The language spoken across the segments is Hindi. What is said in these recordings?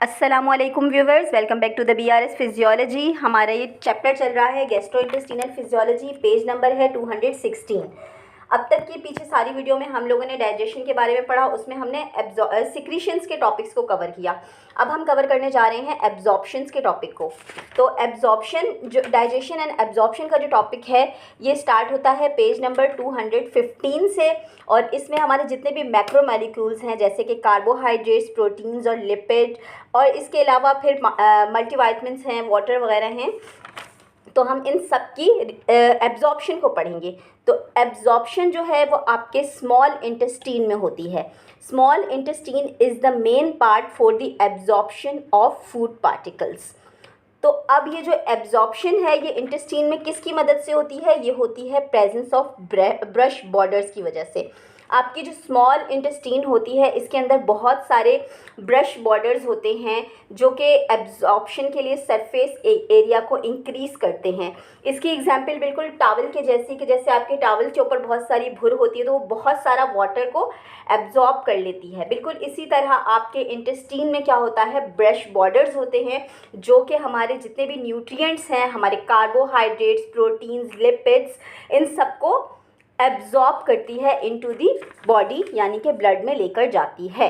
अस्सलामुअलैकुम viewers, welcome back to the BRS physiology. हमारा ये चैप्टर चल रहा है गैस्ट्रोइंटेस्टिनल फिजियोलॉजी। पेज नंबर है 216। अब तक की पीछे सारी वीडियो में हम लोगों ने डाइजेशन के बारे में पढ़ा, उसमें हमने सिक्रीशंस के टॉपिक्स को कवर किया। अब हम कवर करने जा रहे हैं एब्जॉर्प्शंस के टॉपिक को। तो एब्जॉर्प्शन, जो डाइजेशन एंड एब्जॉर्प्शन का जो टॉपिक है, ये स्टार्ट होता है पेज नंबर 215 से। और इसमें हमारे जितने भी मैक्रोमोलिक्यूल्स हैं, जैसे कि कार्बोहाइड्रेट्स, प्रोटीन्स और लिपिड, और इसके अलावा फिर मल्टीविटामिन्स हैं, वाटर वगैरह हैं, तो हम इन सब की एब्जॉर्प्शन को पढ़ेंगे। तो एब्जॉर्प्शन जो है वो आपके स्मॉल इंटेस्टीन में होती है। Small intestine is the main part for the absorption of food particles. तो अब ये जो एब्जॉर्प्शन है, ये इंटेस्टीन में किसकी मदद से होती है? ये होती है प्रेजेंस ऑफ ब्रश बॉर्डर्स की वजह से। आपकी जो स्मॉल इंटेस्टीन होती है, इसके अंदर बहुत सारे ब्रश बॉर्डर्स होते हैं जो कि एब्जॉर्प्शन के लिए सरफेस एरिया को इंक्रीज़ करते हैं। इसकी एग्जांपल बिल्कुल टावल के जैसी, कि जैसे आपके टावल के ऊपर बहुत सारी भुर होती है तो वो बहुत सारा वाटर को एब्जॉर्ब कर लेती है। बिल्कुल इसी तरह आपके इंटेस्टीन में क्या होता है, ब्रश बॉर्डर्स होते हैं जो कि हमारे जितने भी न्यूट्रिएंट्स हैं, हमारे कार्बोहाइड्रेट्स, प्रोटीन्स, लिपिड्स, इन सबको एब्जॉर्ब करती है इनटू दी बॉडी, यानी कि ब्लड में लेकर जाती है।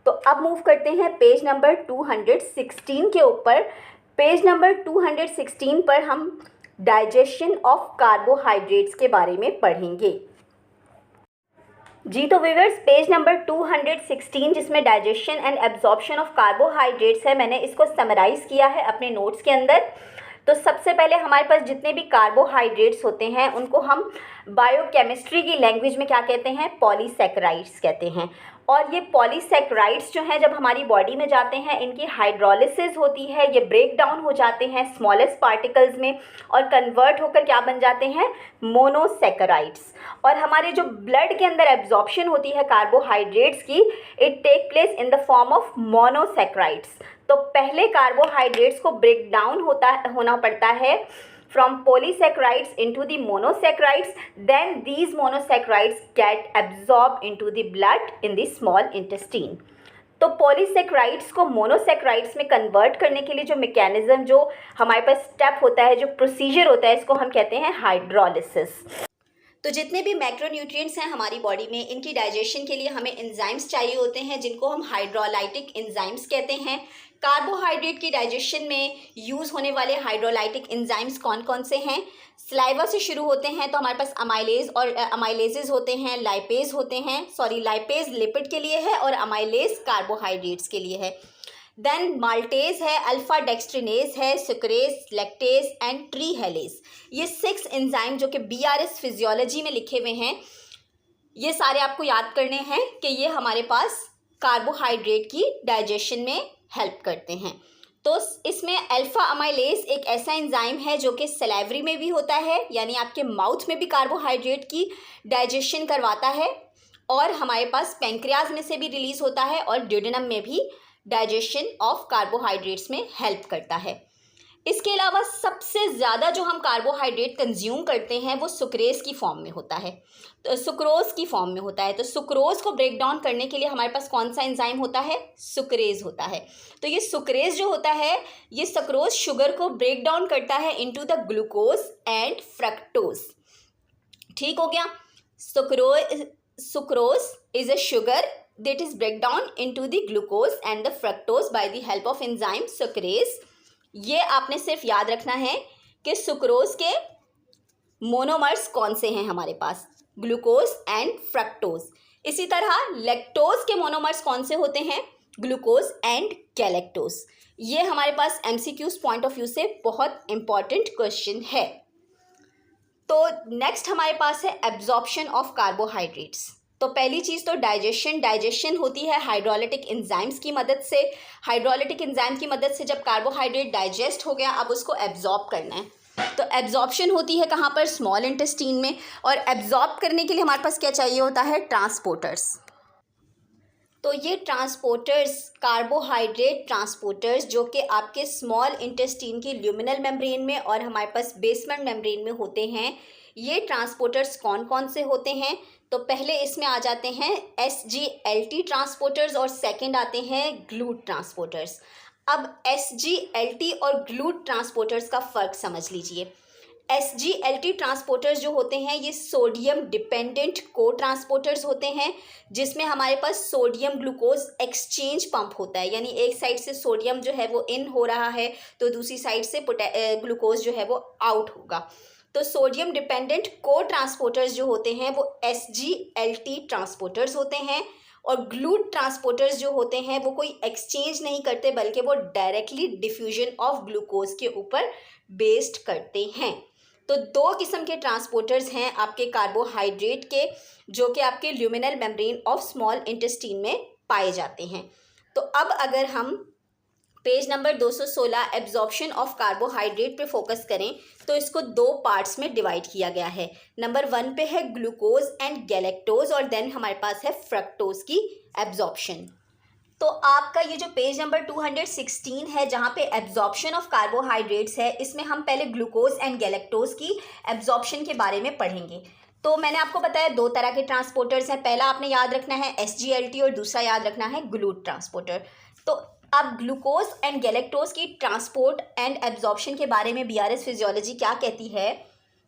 तो अब मूव करते हैं पेज नंबर 216 के ऊपर। पेज नंबर 216 पर हम डाइजेशन ऑफ कार्बोहाइड्रेट्स के बारे में पढ़ेंगे। जी तो व्यूअर्स, पेज नंबर 216 जिसमें digestion and absorption of carbohydrates है, मैंने इसको समराइज़ किया है अपने नोट्स के अंदर। तो सबसे पहले हमारे पास जितने भी कार्बोहाइड्रेट्स होते हैं उनको हम बायोकेमिस्ट्री की लैंग्वेज में क्या कहते हैं? पॉलीसैकेराइड्स कहते हैं। और ये पॉलीसैकेराइड्स जो हैं, जब हमारी बॉडी में जाते हैं, इनकी हाइड्रोलिसिस होती है, ये ब्रेक डाउन हो जाते हैं स्मॉलेस्ट पार्टिकल्स में और कन्वर्ट होकर क्या बन जाते हैं? मोनोसैकेराइड्स। और हमारे जो ब्लड के अंदर एब्जॉर्प्शन होती है कार्बोहाइड्रेट्स की, it take place in the form of monosaccharides. तो पहले कार्बोहाइड्रेट्स को ब्रेक डाउन होना पड़ता है from polysaccharides into the monosaccharides, then these monosaccharides get absorbed into the blood in the small intestine. तो पॉलीसेक्राइड्स को मोनोसेक्राइड्स में कन्वर्ट करने के लिए जो मैकेनिज्म, जो हमारे पास स्टेप होता है, जो प्रोसीजर होता है, इसको हम कहते हैं हाइड्रोलिसिस। तो जितने भी मैक्रोन्यूट्रिएंट्स हैं हमारी बॉडी में, इनकी डाइजेशन के लिए हमें एंजाइम्स चाहिए होते हैं जिनको हम हाइड्रोलाइटिक एंजाइम्स कहते हैं। कार्बोहाइड्रेट की डाइजेशन में यूज़ होने वाले हाइड्रोलाइटिक एंजाइम्स कौन कौन से हैं? सलाइवा से शुरू होते हैं तो हमारे पास अमाइलेज और अमाइलेजेस होते हैं, लाइपेज होते हैं। लाइपेज लिपिड के लिए है और अमाइलेज कार्बोहाइड्रेट्स के लिए है। देन माल्टेज है, अल्फा डेक्स्ट्रिनेज है, सुक्रेज, लैक्टेज एंड ट्री हेलेज। ये 6 एंजाइम जो कि BRS फिजियोलॉजी में लिखे हुए हैं, ये सारे आपको याद करने हैं कि ये हमारे पास कार्बोहाइड्रेट की डाइजेशन में हेल्प करते हैं। तो इसमें अल्फा अमाइलेज एक ऐसा एंजाइम है जो कि सलाइवरी में भी होता है, यानी आपके माउथ में भी कार्बोहाइड्रेट की डाइजेशन करवाता है, और हमारे पास पैंक्रियाज में से भी रिलीज होता है, और ड्यूडेनम में भी डाइजेशन ऑफ कार्बोहाइड्रेट्स में हेल्प करता है। इसके अलावा सबसे ज़्यादा जो हम कार्बोहाइड्रेट कंज्यूम करते हैं वो सुक्रेज की फॉर्म में होता है, तो सुक्रोज की फॉर्म में होता है। तो सुक्रोज को ब्रेक डाउन करने के लिए हमारे पास कौन सा एंजाइम होता है? सुक्रेज होता है। तो ये सुक्रेज जो होता है, ये सुक्रोज शुगर को ब्रेक डाउन करता है into the glucose and fructose. ठीक हो गया? Sucrose is a sugar that is break down into the glucose and the fructose by the help of enzyme sucrase। ये आपने सिर्फ याद रखना है कि सुक्रोज के मोनोमर्स कौन से हैं हमारे पास? Glucose and fructose. इसी तरह लैक्टोज के मोनोमर्स कौन से होते हैं? Glucose and galactose. ये हमारे पास MCQs पॉइंट ऑफ व्यू से बहुत इंपॉर्टेंट क्वेश्चन है। तो नेक्स्ट हमारे पास है एब्जॉर्प्शन ऑफ कार्बोहाइड्रेट्स। तो पहली चीज़ तो डाइजेशन होती है हाइड्रोलाइटिक एंजाइम्स की मदद से। हाइड्रोलाइटिक एंजाइम की मदद से जब कार्बोहाइड्रेट डाइजेस्ट हो गया, अब उसको एब्जॉर्ब करना है। तो एब्जॉर्प्शन होती है कहाँ पर? स्मॉल इंटेस्टीन में। और एब्जॉर्ब करने के लिए हमारे पास क्या चाहिए होता है? ट्रांसपोर्टर्स। तो ये ट्रांसपोर्टर्स, कार्बोहाइड्रेट ट्रांसपोर्टर्स, जो कि आपके स्मॉल इंटेस्टीन की ल्यूमिनल मेम्ब्रेन में और हमारे पास बेसमेंट मेम्ब्रेन में होते हैं, ये ट्रांसपोर्टर्स कौन कौन से होते हैं? तो पहले इसमें आ जाते हैं SGLT ट्रांसपोर्टर्स और सेकंड आते हैं ग्लूट ट्रांसपोर्टर्स। अब SGLT और ग्लूट ट्रांसपोर्टर्स का फ़र्क समझ लीजिए। SGLT ट्रांसपोर्टर्स जो होते हैं ये सोडियम डिपेंडेंट को ट्रांसपोर्टर्स होते हैं, जिसमें हमारे पास सोडियम ग्लूकोज एक्सचेंज पंप होता है, यानी एक साइड से सोडियम जो है वो इन हो रहा है तो दूसरी साइड से ग्लूकोज जो है वो आउट होगा। तो सोडियम डिपेंडेंट को ट्रांसपोर्टर्स जो होते हैं वो SGLT ट्रांसपोर्टर्स होते हैं, और ग्लूट ट्रांसपोर्टर्स जो होते हैं वो कोई एक्सचेंज नहीं करते बल्कि वो डायरेक्टली डिफ्यूजन ऑफ ग्लूकोज के ऊपर बेस्ड करते हैं। तो दो किस्म के ट्रांसपोर्टर्स हैं आपके कार्बोहाइड्रेट के, जो कि आपके luminal membrane of small intestine में पाए जाते हैं। तो अब अगर हम page number 216 absorption of carbohydrate पे फोकस करें तो इसको दो पार्ट्स में डिवाइड किया गया है। नंबर 1 पे है ग्लूकोज एंड गैलेक्टोज और देन हमारे पास है फ्रक्टोज की एब्जॉर्प्शन। तो आपका ये जो पेज नंबर 216 है जहाँ पे एब्जॉर्प्शन ऑफ कार्बोहाइड्रेट्स है, इसमें हम पहले ग्लूकोज एंड गैलेक्टोज की एब्जॉर्प्शन के बारे में पढ़ेंगे। तो मैंने आपको बताया दो तरह के ट्रांसपोर्टर्स हैं, पहला आपने याद रखना है SGLT और दूसरा याद रखना है ग्लूट ट्रांसपोर्टर। तो अब ग्लूकोज एंड गैलेक्टोज की ट्रांसपोर्ट एंड एब्जॉर्प्शन के बारे में BRS फिजियोलॉजी क्या कहती है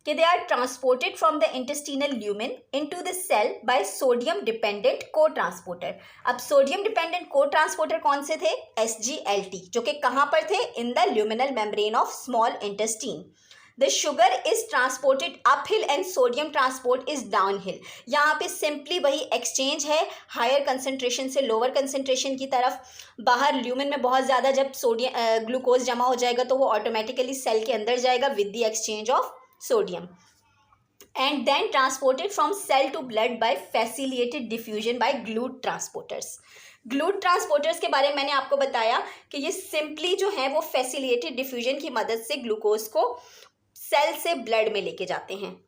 कि they are transported from the intestinal lumen into the cell by sodium dependent co transporter. अब सोडियम डिपेंडेंट को ट्रांसपोर्टर कौन से थे? SGLT, जो कि कहाँ पर थे? In the luminal membrane of small intestine. The sugar is transported uphill and sodium transport is downhill. यहाँ पे सिंपली वही एक्सचेंज है, हायर कंसंट्रेशन से लोअर कंसंट्रेशन की तरफ। बाहर ल्यूमेन में बहुत ज़्यादा जब सोडियम ग्लूकोज जमा हो जाएगा तो वो ऑटोमेटिकली सेल के अंदर जाएगा with the exchange of sodium, and then transported from cell to blood by facilitated diffusion by GLUT transporters. GLUT transporters के बारे में मैंने आपको बताया कि ये सिंपली जो है वो फैसिलिटेटेड डिफ्यूजन की मदद से ग्लूकोज को सेल से ब्लड में लेके जाते हैं।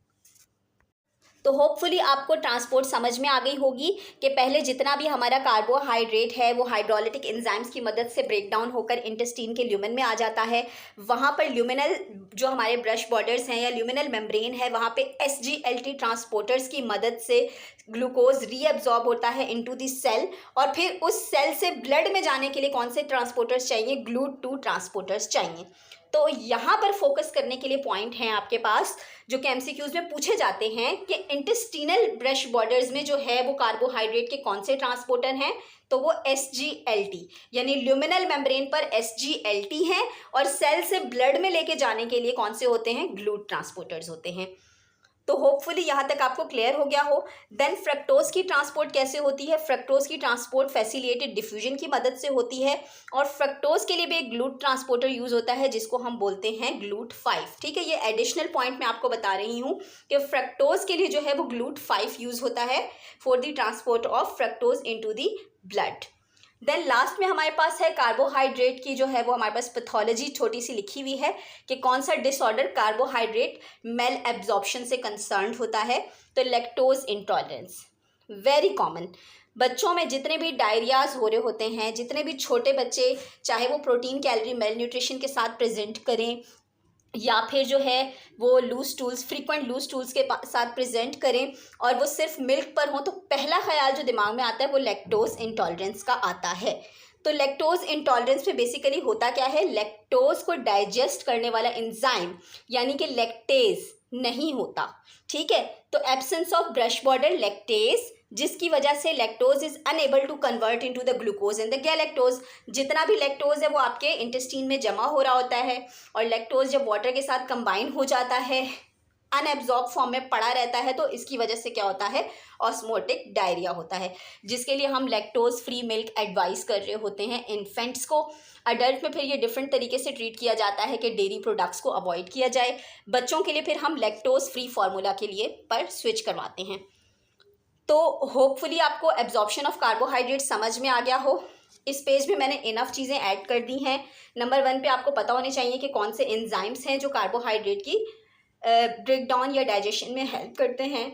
तो होपफुली आपको ट्रांसपोर्ट समझ में आ गई होगी कि पहले जितना भी हमारा कार्बोहाइड्रेट है वो हाइड्रोलिटिक एंजाइम्स की मदद से ब्रेक डाउन होकर इंटेस्टीन के ल्यूमेन में आ जाता है। वहाँ पर ल्यूमिनल जो हमारे ब्रश बॉर्डर्स हैं या ल्यूमिनल मेम्ब्रेन है, वहाँ पे SGLT ट्रांसपोर्टर्स की मदद से ग्लूकोज रीअब्जॉर्ब होता है इनटू द सेल, और फिर उस सेल से ब्लड में जाने के लिए कौन से ट्रांसपोर्टर्स चाहिए? GLUT2 ट्रांसपोर्टर्स चाहिए। तो यहाँ पर फोकस करने के लिए पॉइंट हैं आपके पास जो कि MCQs में पूछे जाते हैं कि इंटेस्टिनल ब्रश बॉर्डर्स में जो है वो कार्बोहाइड्रेट के कौन से ट्रांसपोर्टर हैं? तो वो SGLT, यानी ल्यूमिनल मेम्ब्रेन पर SGLT हैं, और सेल से ब्लड में लेके जाने के लिए कौन से होते हैं? ग्लूट ट्रांसपोर्टर्स होते हैं। तो होपफुली यहाँ तक आपको क्लियर हो गया हो। देन फ्रक्टोज की ट्रांसपोर्ट कैसे होती है? फ्रक्टोज की ट्रांसपोर्ट फैसिलिटेटेड डिफ्यूजन की मदद से होती है, और फ्रक्टोज के लिए भी एक ग्लूट ट्रांसपोर्टर यूज़ होता है जिसको हम बोलते हैं GLUT5। ठीक है, ये एडिशनल पॉइंट मैं आपको बता रही हूँ कि फ्रक्टोज के लिए जो है वो GLUT5 यूज़ होता है for the transport of fructose into the blood. Then last में हमारे पास है कार्बोहाइड्रेट की जो है वो हमारे पास पैथोलॉजी छोटी सी लिखी हुई है कि कौन सा डिसऑर्डर कार्बोहाइड्रेट मेल एब्जॉर्प्शन से कंसर्न्ड होता है। तो लैक्टोज इंटॉलरेंस, वेरी कॉमन। बच्चों में जितने भी डायरियाज हो रहे होते हैं, जितने भी छोटे बच्चे चाहे वो प्रोटीन कैलोरी मेल न्यूट्रिशन के साथ प्रेजेंट करें या फिर जो है वो loose stools frequent loose stools के साथ प्रेजेंट करें और वो सिर्फ मिल्क पर हो, तो पहला ख्याल जो दिमाग में आता है वो लैक्टोज इंटॉलरेंस का आता है। तो लैक्टोज इंटॉलरेंस पे बेसिकली होता क्या है? लैक्टोज को डाइजेस्ट करने वाला एंजाइम यानी कि लैक्टेज नहीं होता। ठीक है, तो absence of brush border lactase, जिसकी वजह से lactose is unable to convert into the glucose and the galactose. जितना भी लैक्टोज है वो आपके इंटेस्टीन में जमा हो रहा होता है, और लैक्टोज जब वाटर के साथ कंबाइन हो जाता है, अनएब्जॉर्ब फॉर्म में पड़ा रहता है, तो इसकी वजह से क्या होता है? ऑस्मोटिक डायरिया होता है, जिसके लिए हम लैक्टोज फ्री मिल्क एडवाइस कर रहे होते हैं इन्फेंट्स को। अडल्ट में फिर ये डिफरेंट तरीके से ट्रीट किया जाता है कि डेयरी प्रोडक्ट्स को अवॉइड किया जाए। बच्चों के लिए फिर हम लैक्टोज फ्री फार्मूला के लिए पर स्विच करवाते हैं। तो होपफुली आपको एब्जॉर्प्शन ऑफ कार्बोहाइड्रेट समझ में आ गया हो। इस पेज में मैंने इनफ चीज़ें ऐड कर दी हैं। नंबर 1 पे आपको पता होने चाहिए कि कौन से एंजाइम्स हैं जो कार्बोहाइड्रेट की ब्रेक डाउन या डाइजेशन में हेल्प करते हैं।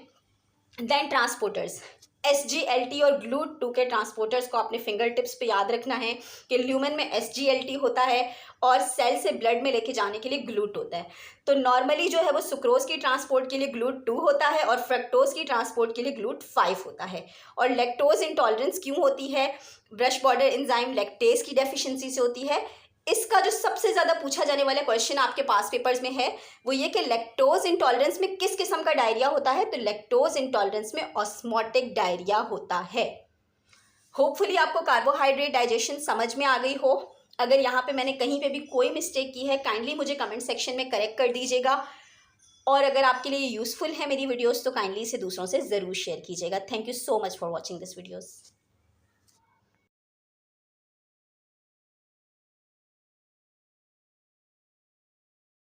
देन ट्रांसपोर्टर्स, SGLT और GLUT2 के ट्रांसपोर्टर्स को अपने फिंगर टिप्स पे याद रखना है कि ल्यूमेन में SGLT होता है और सेल से ब्लड में लेके जाने के लिए GLUT होता है। तो नॉर्मली जो है वो सुक्रोज की ट्रांसपोर्ट के लिए GLUT2 होता है और फ्रक्टोज की ट्रांसपोर्ट के लिए GLUT5 होता है। और लैक्टोज इंटॉलरेंस क्यों होती है? ब्रश बॉर्डर एंजाइम लैक्टेज की डेफिशिएंसी से होती है। इसका जो सबसे ज़्यादा पूछा जाने वाला क्वेश्चन आपके पास पेपर्स में है वो ये कि लैक्टोज इंटॉलरेंस में किस किस्म का डायरिया होता है? तो लैक्टोज इंटॉलरेंस में ऑस्मोटिक डायरिया होता है। होपफुली आपको कार्बोहाइड्रेट डाइजेशन समझ में आ गई हो। अगर यहाँ पे मैंने कहीं पे भी कोई मिस्टेक की है काइंडली मुझे कमेंट सेक्शन में करेक्ट कर दीजिएगा। और अगर आपके लिए यूज़फुल है मेरी वीडियोस तो काइंडली इसे दूसरों से ज़रूर शेयर कीजिएगा। Thank you so much for watching this videos.